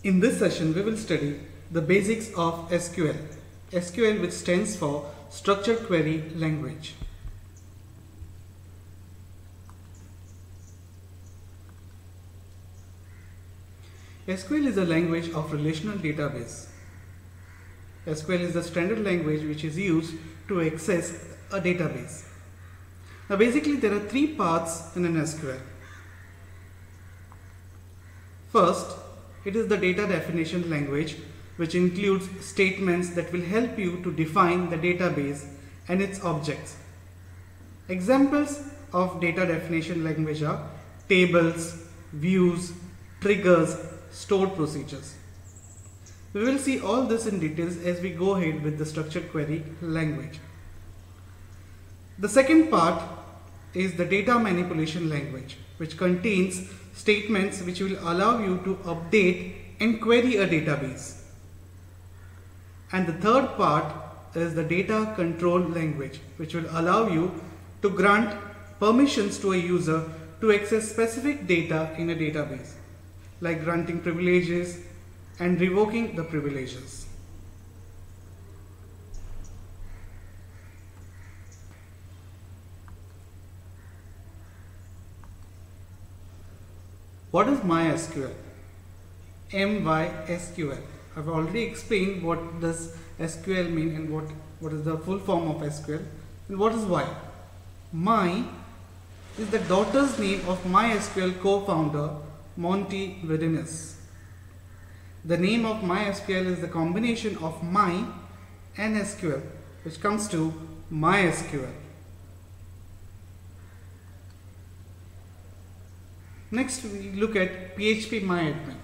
In this session, we will study the basics of SQL. SQL, which stands for Structured Query Language. SQL is a language of relational database. SQL is the standard language which is used to access a database. Now basically there are three parts in an SQL. First, it is the data definition language, which includes statements that will help you to define the database and its objects. Examples of data definition language are tables, views, triggers, stored procedures. We will see all this in details as we go ahead with the structured query language. The second part is the data manipulation language, which contains statements which will allow you to update and query a database. And the third part is the data control language, which will allow you to grant permissions to a user to access specific data in a database, like granting privileges and revoking the privileges. What is MySQL? MySQL. I've already explained what does SQL mean and what is the full form of SQL and what is Y. My is the daughter's name of MySQL co-founder Monty Widenius. The name of MySQL is the combination of My and SQL, which comes to MySQL. Next, we look at phpMyAdmin.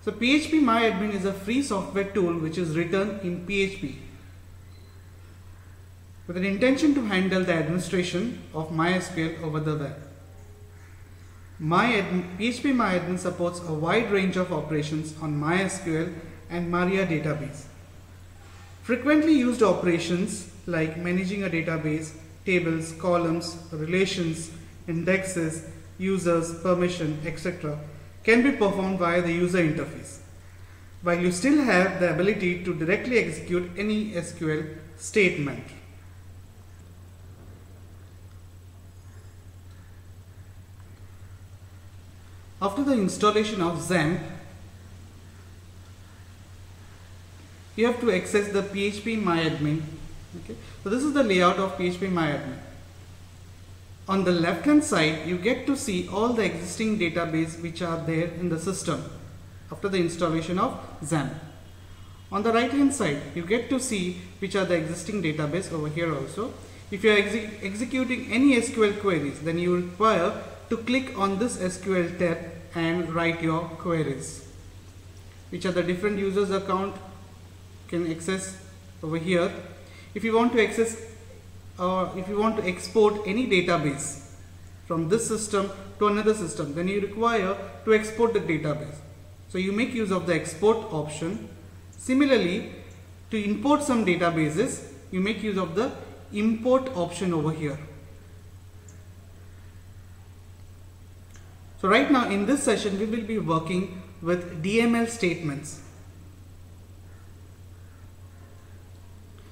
So phpMyAdmin is a free software tool which is written in PHP with an intention to handle the administration of MySQL over the web. phpMyAdmin supports a wide range of operations on MySQL and Maria database. Frequently used operations like managing a database, tables, columns, relations, indexes, users, permission, etc. can be performed via the user interface, while you still have the ability to directly execute any SQL statement. After the installation of XAMPP, you have to access the phpMyAdmin. Okay? So this is the layout of phpMyAdmin. On the left hand side, you get to see all the existing database which are there in the system after the installation of XAMPP. On the right hand side, you get to see which are the existing database over here also. If you are executing any SQL queries, then you will require to click on this SQL tab and write your queries. Which are the different users account can access over here. If you want to access if you want to export any database from this system to another system, then you require to export the database. So you make use of the export option. Similarly, to import some databases, you make use of the import option over here. So right now in this session, we will be working with DML statements.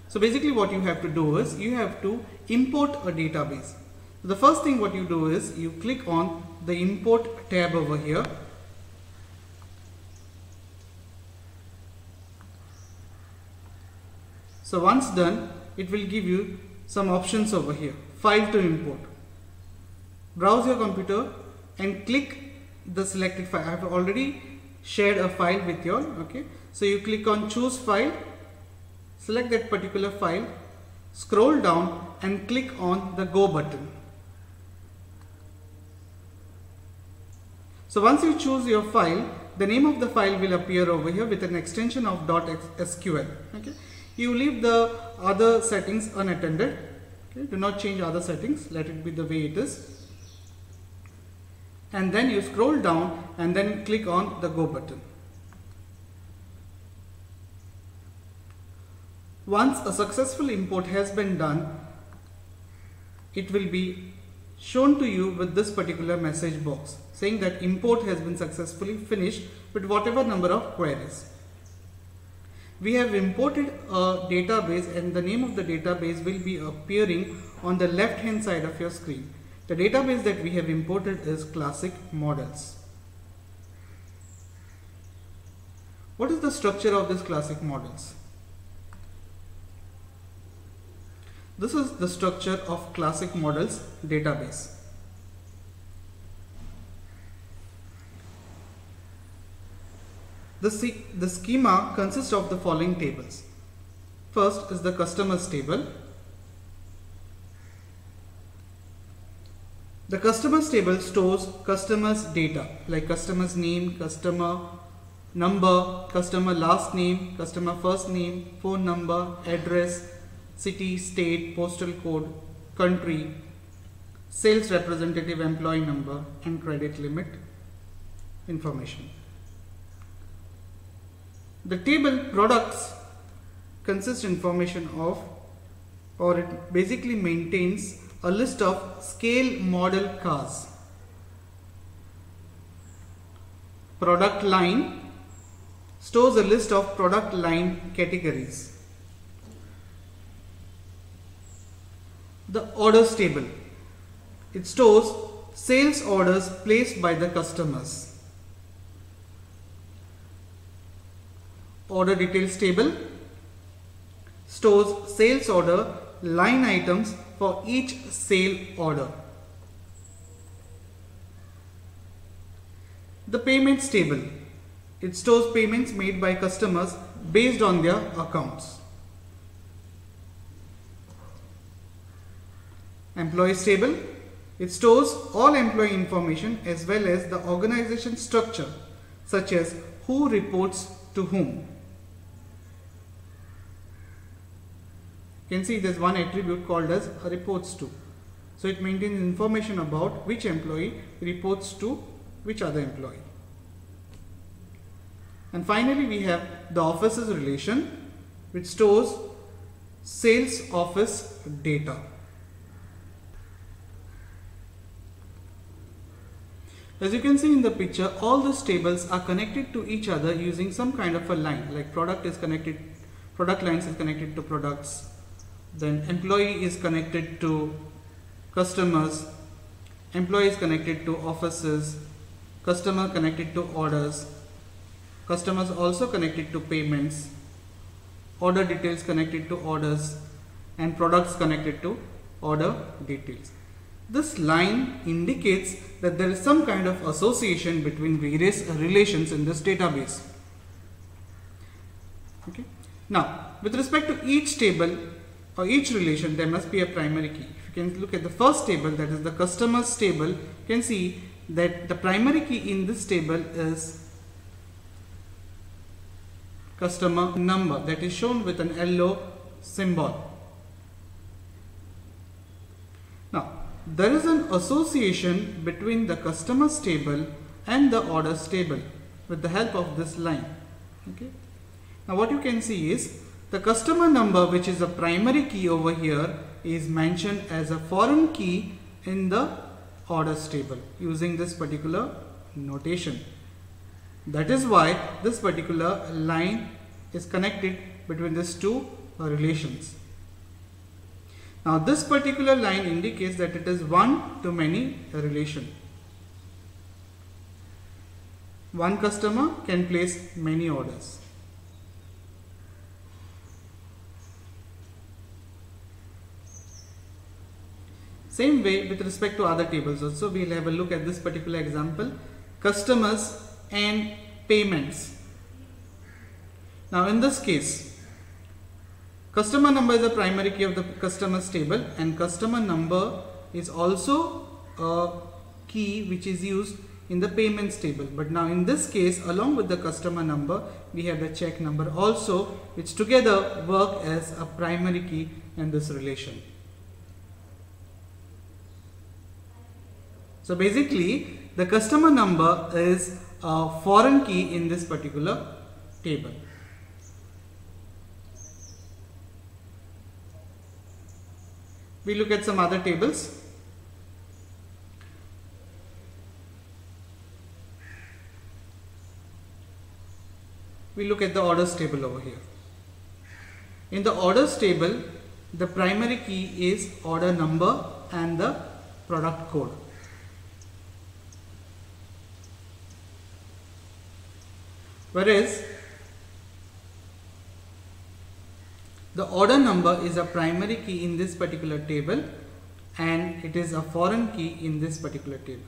So basically what you have to do is you have to import a database. So the first thing what you do is you click on the import tab over here. So once done, it will give you some options over here. File to import. Browse your computer and click the selected file. I have already shared a file with you all. Okay. So you click on choose file. Select that particular file, scroll down and click on the go button. So once you choose your file, the name of the file will appear over here with an extension of .sql. Okay. You leave the other settings unattended. Okay. Do not change other settings, let it be the way it is. And then you scroll down and then click on the go button. Once a successful import has been done, it will be shown to you with this particular message box saying that import has been successfully finished with whatever number of queries. We have imported a database and the name of the database will be appearing on the left hand side of your screen. The database that we have imported is Classic Models. What is the structure of this Classic Models? This is the structure of Classic Models database. The schema consists of the following tables. First is the customers table. The customers table stores customers data like customers name, customer number, customer last name, customer first name, phone number, address, city, state, postal code, country, sales representative employee number and credit limit information. The table products consists information of, or it basically maintains a list of scale model cars. Product line stores a list of product line categories. The orders table, it stores sales orders placed by the customers. Order details table stores sales order line items for each sale order. The payments table, it stores payments made by customers based on their accounts. Employees table, it stores all employee information as well as the organization structure such as who reports to whom. You can see there's one attribute called as reports to. So it maintains information about which employee reports to which other employee. And finally we have the offices relation which stores sales office data. As you can see in the picture, all these tables are connected to each other using some kind of a line, like product lines is connected to products, then employee is connected to customers, employee is connected to offices, customer connected to orders, customers also connected to payments, order details connected to orders, and products connected to order details. This line indicates that there is some kind of association between various relations in this database. Okay. Now, with respect to each table or each relation, there must be a primary key. If you can look at the first table, that is the customers table, you can see that the primary key in this table is customer number, that is shown with an yellow symbol. Now, there is an association between the customers table and the orders table with the help of this line. Okay. Now what you can see is the customer number, which is a primary key over here, is mentioned as a foreign key in the orders table using this particular notation. That is why this particular line is connected between these two relations. Now this particular line indicates that it is one-to-many relation. One customer can place many orders. Same way with respect to other tables also, we will have a look at this particular example, customers and payments. Now in this case, customer number is a primary key of the customers table and customer number is also a key which is used in the payments table. But now in this case, along with the customer number, we have the check number also, which together work as a primary key in this relation. So basically, the customer number is a foreign key in this particular table. We look at some other tables. we look at the orders table over here. In the orders table, the primary key is order number and the product code. Whereas the order number is a primary key in this particular table and it is a foreign key in this particular table.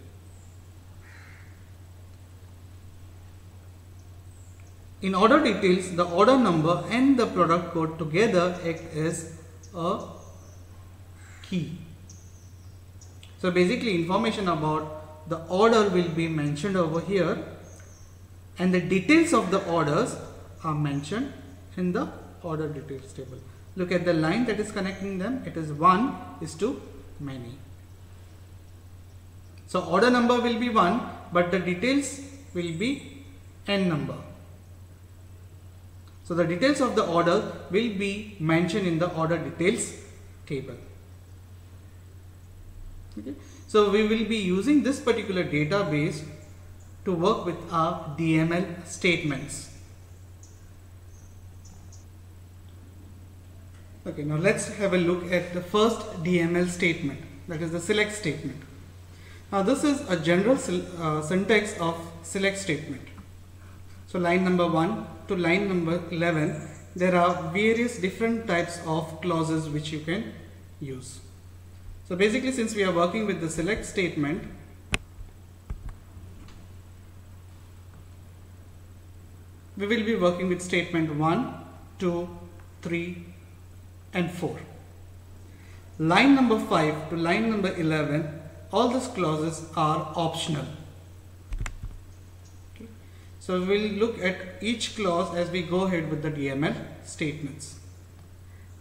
In order details, the order number and the product code together act as a key. So basically information about the order will be mentioned over here and the details of the orders are mentioned in the order details table. Look at the line that is connecting them. It is 1:many. So order number will be 1, but the details will be n number. So the details of the order will be mentioned in the order details table. Okay. So we will be using this particular database to work with our DML statements. Okay, now let's have a look at the first DML statement, that is the select statement. Now this is a general syntax of select statement. So line number 1 to line number 11, there are various different types of clauses which you can use. So basically, since we are working with the select statement, we will be working with statement 1, 2, 3 and 4. Line number 5 to line number 11, all these clauses are optional. Okay. So we will look at each clause as we go ahead with the DML statements.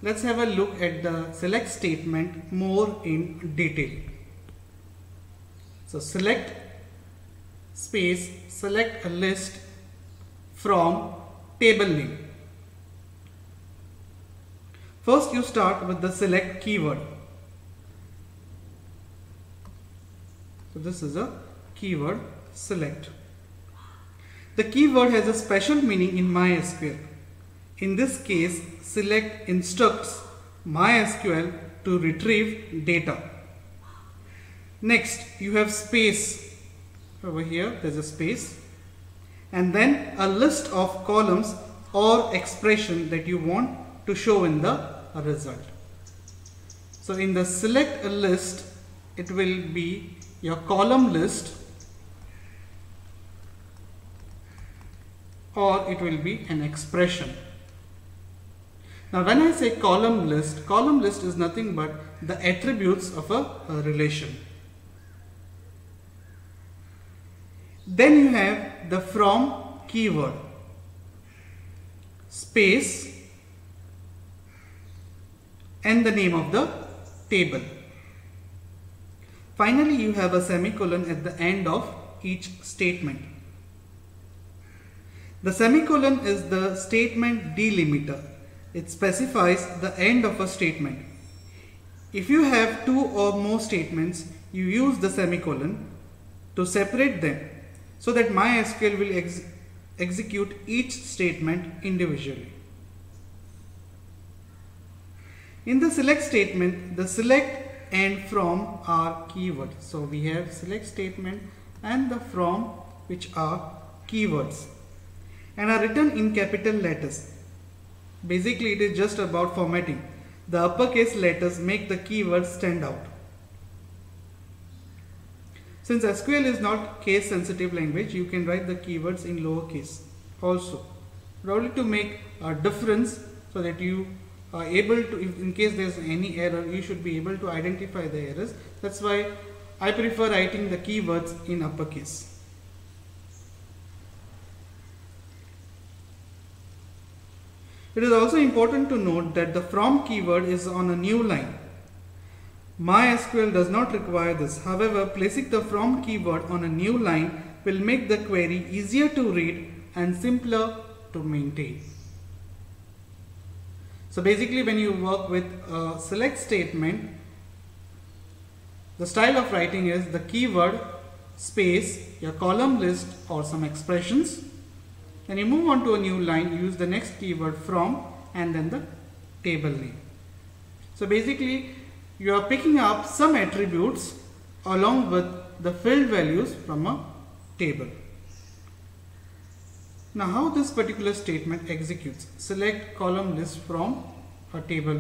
Let's have a look at the select statement more in detail. So select space, select a list from table name. First you start with the select keyword. So this is a keyword select. The keyword has a special meaning in MySQL. In this case, select instructs MySQL to retrieve data. Next, you have space. Over here, there's a space. And then a list of columns or expression that you want to show in the result. So in the select a list, it will be your column list or it will be an expression. Now when I say column list is nothing but the attributes of a relation. Then you have the from keyword, space and the name of the table. Finally, you have a semicolon at the end of each statement. The semicolon is the statement delimiter. It specifies the end of a statement. If you have two or more statements, you use the semicolon to separate them so that MySQL will execute each statement individually. In the select statement, the select and from are keywords. So we have select statement and the from, which are keywords and are written in capital letters. Basically, it is just about formatting. The uppercase letters make the keywords stand out. Since SQL is not case sensitive language, you can write the keywords in lowercase also, probably to make a difference so that you are able to, if in case there is any error, you should be able to identify the errors. That's why I prefer writing the keywords in uppercase. It is also important to note that the from keyword is on a new line. MySQL does not require this. However, placing the from keyword on a new line will make the query easier to read and simpler to maintain. So basically, when you work with a select statement, the style of writing is the keyword space, your column list or some expressions, When you move on to a new line, use the next keyword from and then the table name. So basically you are picking up some attributes along with the filled values from a table. Now how this particular statement executes? Select column list from a table.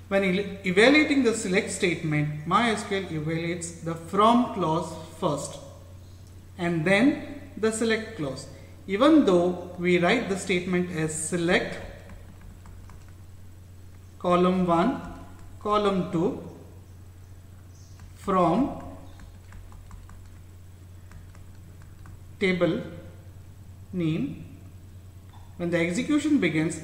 When evaluating the select statement, MySQL evaluates the from clause first and then the select clause. Even though we write the statement as select column 1, column 2 from table name, when the execution begins,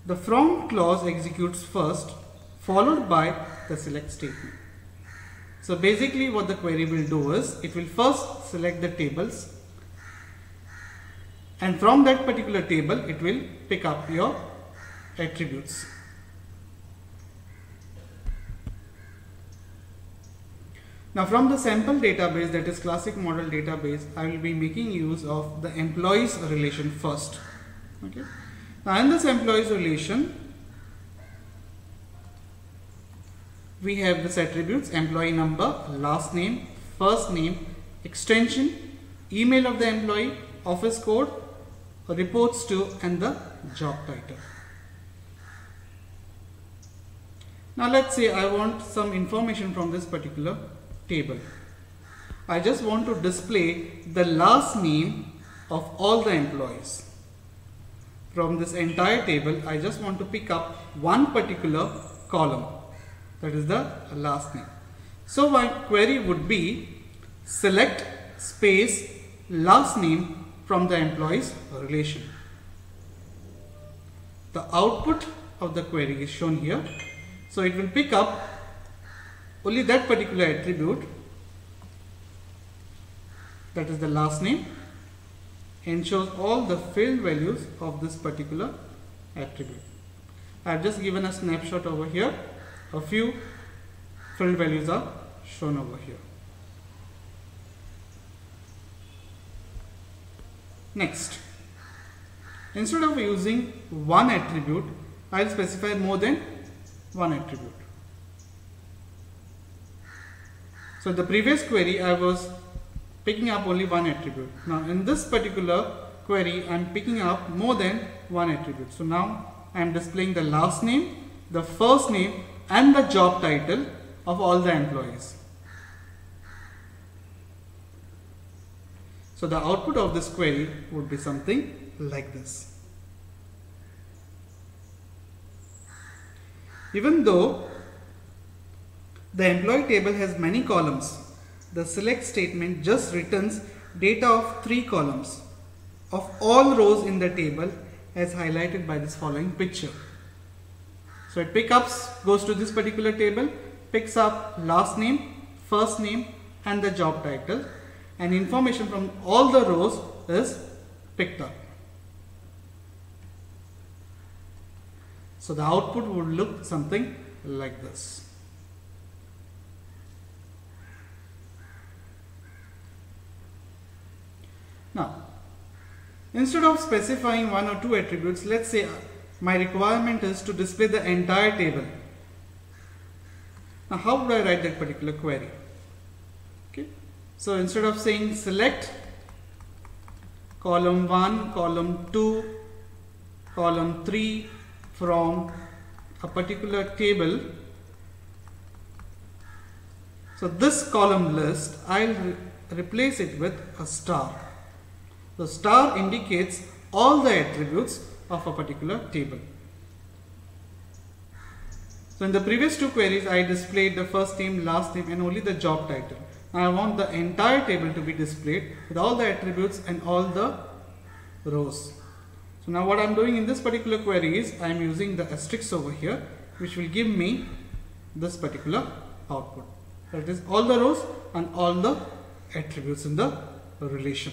the from clause executes first, followed by the select statement. So basically what the query will do is, it will first select the tables, and from that particular table it will pick up your attributes. Now from the sample database, that is classic model database, I will be making use of the employees relation first. Okay. Now in this employees relation, we have this attributes: employee number, last name, first name, extension, email of the employee, office code, reports to, and the job title. Now let's say I want some information from this particular table. I just want to display the last name of all the employees. From this entire table, I just want to pick up one particular column, that is the last name. So my query would be select space last name from the employees relation. The output of the query is shown here. So it will pick up only that particular attribute, that is the last name, and shows all the filled values of this particular attribute. I have just given a snapshot over here. A few filled values are shown over here. Next, instead of using one attribute, I will specify more than one attribute. So in the previous query, I was picking up only one attribute. Now in this particular query, I am picking up more than one attribute. So now I am displaying the last name, the first name, and the job title of all the employees. So the output of this query would be something like this. Even though the employee table has many columns, the select statement just returns data of 3 columns of all rows in the table as highlighted by this following picture. So it goes to this particular table, picks up last name, first name, and the job title, and information from all the rows is picked up. So the output would look something like this. Now, instead of specifying one or two attributes, let's say my requirement is to display the entire table. Now, how would I write that particular query? Okay. So instead of saying select column 1, column 2, column 3 from a particular table, so this column list, I'll replace it with a star. The star indicates all the attributes of a particular table. So in the previous two queries, I displayed the first name, last name, and only the job title. Now I want the entire table to be displayed with all the attributes and all the rows. So now what I am doing in this particular query is I am using the asterisk over here, which will give me this particular output. That is all the rows and all the attributes in the relation.